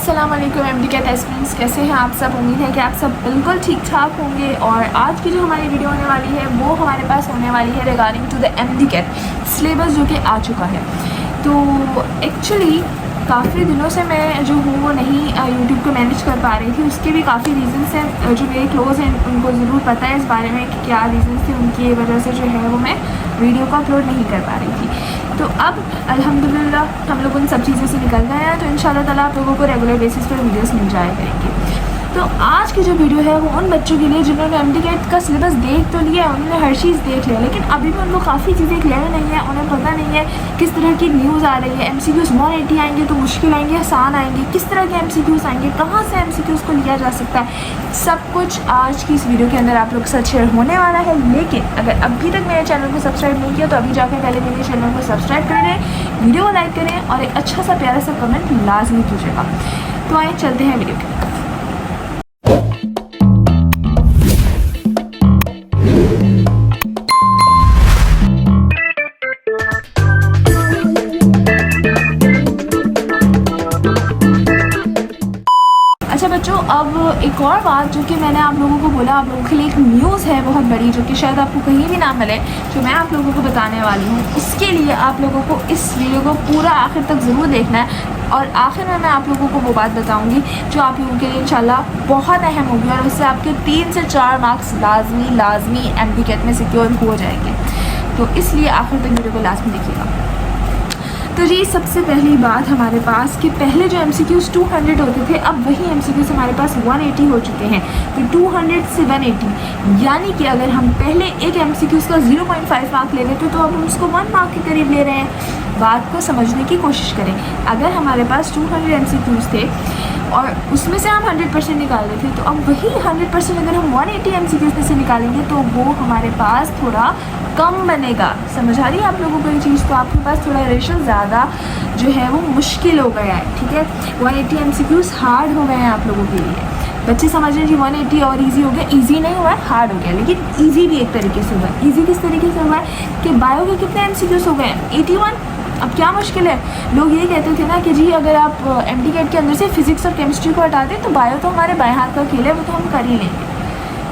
अस्सलाम वालेकुम MD Cat aspirants, कैसे हैं आप सब। उम्मीद है कि आप सब बिल्कुल ठीक ठाक होंगे। और आज की जो हमारी वीडियो होने वाली है वो हमारे पास होने वाली है regarding to the MD Cat syllabus जो कि आ चुका है। तो एक्चुअली काफ़ी दिनों से मैं जो हूँ वो नहीं यूट्यूब को मैनेज कर पा रही थी। उसके भी काफ़ी रीज़न्स हैं, जो मेरे क्लोज़ हैं उनको ज़रूर पता है इस बारे में कि क्या रीज़न्स थे। उनकी वजह से जो है वो मैं वीडियो को अपलोड नहीं कर पा रही थी। तो अब अल्हम्दुलिल्लाह हम लोग उन सब चीज़ों से निकल गए हैं, तो इंशाल्लाह ताला आप लोगों को रेगुलर बेसिस पर वीडियोस मिल जाया करेंगे। तो आज की जो वीडियो है वो उन बच्चों के लिए जिन्होंने MD Cat का सिलेबस देख तो लिया है, उन्होंने हर चीज़ देख लिया, लेकिन अभी भी उनको काफ़ी चीज़ें क्लियर नहीं है। उन्हें पता नहीं है किस तरह की न्यूज़ आ रही है, MCQs 180 आएंगे तो मुश्किल आएंगे, आसान आएंगे, किस तरह के MCQs आएंगे, कहाँ से MCQs को लिया जा सकता है। सब कुछ आज की इस वीडियो के अंदर आप लोग के साथ शेयर होने वाला है। लेकिन अगर अभी तक मेरे चैनल को सब्सक्राइब नहीं किया तो अभी जाकर पहले मेरे चैनल को सब्सक्राइब कर दें, वीडियो को लाइक करें और एक अच्छा सा प्यारा सा कमेंट लाजमी कीजिएगा। तो आइए चलते हैं वीडियो की। अच्छा बच्चों, अब एक और बात जो कि मैंने आप लोगों को बोला, आप लोगों के लिए एक न्यूज़ है बहुत बड़ी जो कि शायद आपको कहीं भी ना मिले, जो मैं आप लोगों को बताने वाली हूँ। इसके लिए आप लोगों को इस वीडियो को पूरा आखिर तक ज़रूर देखना है और आखिर में मैं आप लोगों को वो बात बताऊँगी जो आप लोगों के लिए इंशाल्लाह बहुत अहम होगी और उससे आपके 3 से 4 मार्क्स लाजमी MD Cat में सिक्योर हो जाएंगे। तो इसलिए आखिर तक वीडियो को लाजमी देखिएगा। तो जी सबसे पहली बात हमारे पास कि पहले जो MCQs 200 होते थे, अब वही MCQs हमारे पास 180 हो चुके हैं। तो 200 से 180 यानी कि अगर हम पहले एक MCQs का 0.5 मार्क ले लेते तो अब हम उसको 1 मार्क के करीब ले रहे हैं। बात को समझने की कोशिश करें। अगर हमारे पास 200 MCQs थे और उसमें से हम 100% निकाल रहे थे, तो अब वही 100% अगर हम 180 MCQs में से निकालेंगे तो वो हमारे पास थोड़ा कम बनेगा। समझ आ रही है आप लोगों को ये चीज़। तो आपके पास थोड़ा रेशो ज़्यादा जो है वो मुश्किल हो गया है, ठीक है। 180 MCQs हार्ड हो गए हैं आप लोगों के लिए। बच्चे समझ रहे हैं जी 180 और इजी हो गया, इजी नहीं हुआ है, हार्ड हो गया, लेकिन इजी भी एक तरीके से हुआ है। इजी किस तरीके से हुआ है कि बायो के कितने MCQs हो गए हैं, 81। अब क्या मुश्किल है, लोग ये कहते थे ना कि जी अगर आप MD Cat के अंदर से फिजिक्स और केमिस्ट्री को हटा दें तो बायो तो हमारे बाएं हाथ का खेल है, वो तो हम कर ही लेंगे।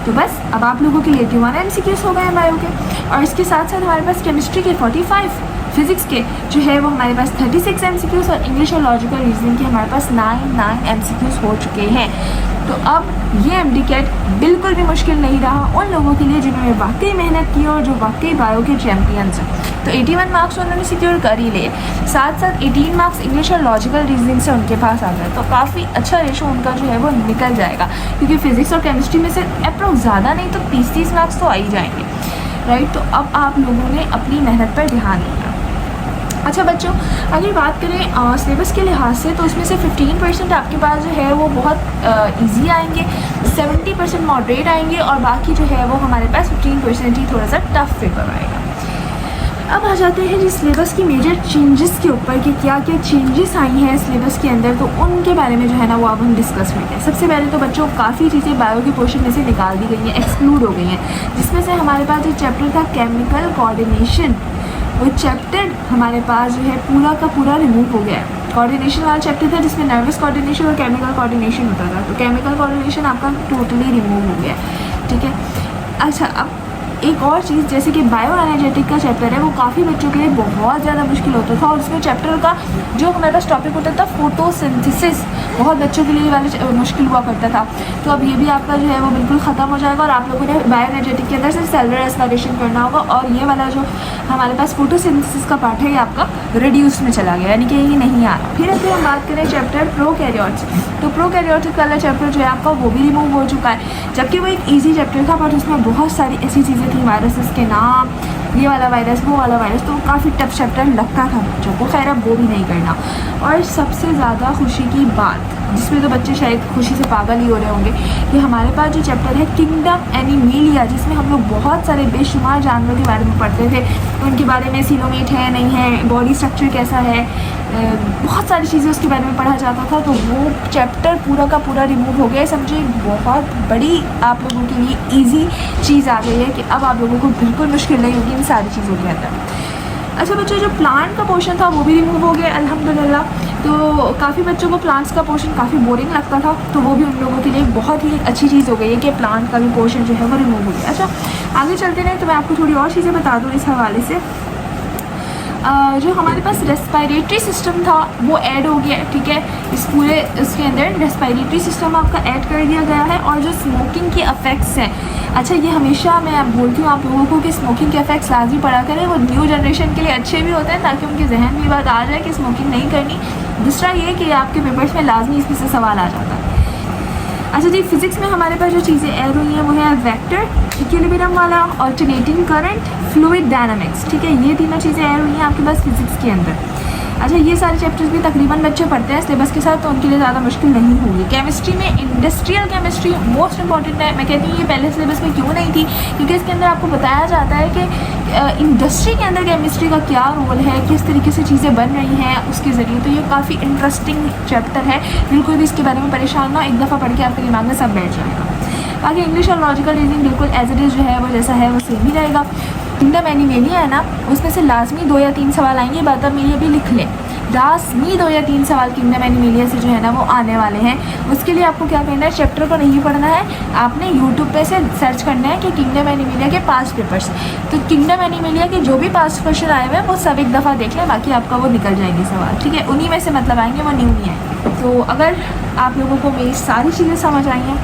तो बस अब आप लोगों के लिए 81 MCQs हो गए हैं बायो के, और इसके साथ साथ हमारे पास केमिस्ट्री के 45, फिजिक्स के जो है वो हमारे पास 36 MCQs और इंग्लिश और लॉजिकल रीजनिंग के हमारे पास 9 MCQs हो चुके हैं। तो अब ये MD Cat बिल्कुल भी मुश्किल नहीं रहा उन लोगों के लिए जिन्होंने वाकई मेहनत की और जो वाकई बायो के चैम्पियंस हैं। तो 81 मार्क्स उन्होंने सिक्योर कर ही लिए, साथ साथ 18 मार्क्स इंग्लिश और लॉजिकल रीजनिंग से उनके पास आ गए। तो काफ़ी अच्छा रेशो उनका जो है वो निकल जाएगा, क्योंकि फिजिक्स और केमिस्ट्री में से अप्रोक्स ज़्यादा नहीं तो 30 मार्क्स तो आ ही जाएंगे, राइट। तो अब आप लोगों ने अपनी मेहनत पर ध्यान देना। अच्छा बच्चों, अगर बात करें सिलेबस के लिहाज से तो उसमें से 15% आपके पास जो है वो बहुत इजी आएंगे, 70% मॉडरेट आएंगे और बाकी जो है वो हमारे पास 15% ही थोड़ा सा टफ पेपर आएगा। अब आ जाते हैं जी सिलेबस की मेजर चेंजेस के ऊपर कि क्या क्या चेंजेस आई हैं सिलेबस के अंदर, तो उनके बारे में जो है ना वो अब हम डिस्कस करते हैं। सबसे पहले तो बच्चों काफ़ी चीज़ें बायो के पोर्शन में से निकाल दी गई हैं, एक्सक्लूड हो गई हैं, जिसमें से हमारे पास जो चैप्टर था केमिकल कोऑर्डिनेशन, वो चैप्टर हमारे पास जो है पूरा का पूरा रिमूव हो गया है। कोऑर्डिनेशन वाला चैप्टर था जिसमें नर्वस कोऑर्डिनेशन और केमिकल कोऑर्डिनेशन होता था, तो केमिकल कोऑर्डिनेशन आपका टोटली रिमूव हो गया है, ठीक है। अच्छा, अब एक और चीज़ जैसे कि बायो एनर्जेटिक का चैप्टर है वो काफ़ी बच्चों के लिए बहुत ज़्यादा मुश्किल होता था, और उसमें चैप्टर का जो हमारे पास टॉपिक होता था फोटोसिंथेसिस, बहुत बच्चों के लिए वाले मुश्किल हुआ करता था। तो अब ये भी आपका जो है वो बिल्कुल ख़त्म हो जाएगा और आप लोगों ने बायो एनर्जेटिक के अंदर सिर्फ सेलुलर एस्पिरेशन करना होगा, और ये वाला जो हमारे पास फोटोसिंथेसिस का पार्ट है ये आपका रिड्यूस में चला गया, यानी कि ये नहीं आ रहा। फिर अगर हम बात करें चैप्टर प्रोकैरियोट्स, तो प्रोकैरियोटिक वाला चैप्टर जो है आपका वो भी रिमूव हो चुका है, जबकि वो एक ईजी चैप्टर था बट उसमें बहुत सारी ऐसी चीज़ें थी, वायरसेस के नाम, ये वाला वायरस वो वाला वायरस, तो काफ़ी टफ चैप्टर लगता था बच्चों को। खैर अब वो भी नहीं करना। और सबसे ज़्यादा खुशी की बात, जिसमें तो बच्चे शायद खुशी से पागल ही हो रहे होंगे, कि हमारे पास जो चैप्टर है किंगडम एनिमेलिया, जिसमें हम लोग बहुत सारे बेशुमार जानवरों के बारे में पढ़ते थे, उनके बारे में सीलोमेट है नहीं है, बॉडी स्ट्रक्चर कैसा है, बहुत सारी चीज़ें उसके बारे में पढ़ा जाता था। तो वो चैप्टर पूरा का पूरा रिमूव हो गया। समझिए बहुत बड़ी आप लोगों के लिए ईजी चीज़ आ गई है कि अब आप लोगों को बिल्कुल मुश्किल नहीं होगी इन सारी चीज़ों के अंदर। अच्छा बच्चों, जो प्लांट का पोर्शन था वो भी रिमूव हो गया अल्हम्दुलिल्लाह। तो काफ़ी बच्चों को प्लांट्स का पोर्शन काफ़ी बोरिंग लगता था, तो वो भी उन लोगों के लिए एक बहुत ही अच्छी चीज़ हो गई है कि प्लांट का भी पोर्शन जो है वो रिमूव हो गया। अच्छा, आगे चलते रहे तो मैं आपको थोड़ी और चीज़ें बता दूँ इस हवाले से। जो हमारे पास रेस्पिरेटरी सिस्टम था वो ऐड हो गया, ठीक है, इस पूरे इसके अंदर रेस्पिरेटरी सिस्टम आपका ऐड कर दिया गया है। और जो स्मोकिंग के इफ़ेक्ट्स हैं, अच्छा ये हमेशा मैं आप बोलती हूँ आप लोगों को कि स्मोकिंग के इफ़ेक्ट्स लाजमी पढ़ा करें, वो न्यू जनरेशन के लिए अच्छे भी होते हैं ताकि उनके जहन में ये बात आ जाए कि स्मोकिंग नहीं करनी। दूसरा ये कि आपके पेपर्स में लाजमी इसमें से सवाल आ जाता है। अच्छा जी, फिज़िक्स में हमारे पास जो चीज़ें ऐड हुई हैं वो है वेक्टर, इक्विलिब्रियम वाला, अल्टरनेटिंग करंट, फ्लूइड डायनामिक्स, ठीक है, ये तीनों चीज़ें ऐड हुई हैं आपके पास फिज़िक्स के अंदर। अच्छा, ये सारे चैप्टर्स भी तकरीबन बच्चे पढ़ते हैं सिलेबस के साथ, तो उनके लिए ज़्यादा मुश्किल नहीं होगी। केमिस्ट्री में इंडस्ट्रियल केमिस्ट्री मोस्ट इंपॉर्टेंट है। मैं कहती हूँ ये पहले सिलेबस में क्यों नहीं थी, क्योंकि इसके अंदर आपको बताया जाता है कि इंडस्ट्री के अंदर केमिस्ट्री का क्या रोल है, किस तरीके से चीज़ें बन रही हैं उसके ज़रिए। तो ये काफ़ी इंटरेस्टिंग चैप्टर है, बिल्कुल भी इसके बारे में परेशान ना, एक दफ़ा पढ़ के आपके दिमाग में सब बैठ जाएगा। बाकी इंग्लिश और लॉजिकल रीजनिंग बिल्कुल एज इट इज़ जो है वो जैसा है वो सेम ही रहेगा। किंगडम एनिमेलिया है ना, उसमें से लाजमी 2 या 3 सवाल आएंगे, बात आप मेरी भी लिख लें, लाजमी 2 या 3 सवाल किंगडम एनिमेलिया से जो है ना वो आने वाले हैं। उसके लिए आपको क्या करना है, चैप्टर को नहीं पढ़ना है, आपने यूट्यूब पे से सर्च करना है कि किंगडम एनिमेलिया के पास्ट पेपर्स, तो किंगडम एनिमेलिया के जो भी पास्ट क्वेश्चन आए हुए हैं वो सब एक दफ़ा देख लें, बाकी आपका वो निकल जाएंगे सवाल, ठीक है, उन्हीं में से मतलब आएंगे, वो न्यू नहीं आएंगे। तो अगर आप लोगों को मेरी सारी चीज़ें समझ आई हैं,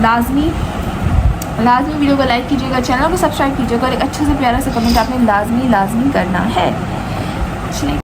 लाजमी वीडियो को लाइक कीजिएगा, चैनल को सब्सक्राइब कीजिएगा और एक अच्छे से प्यारा सा कमेंट आपने लाजमी करना है।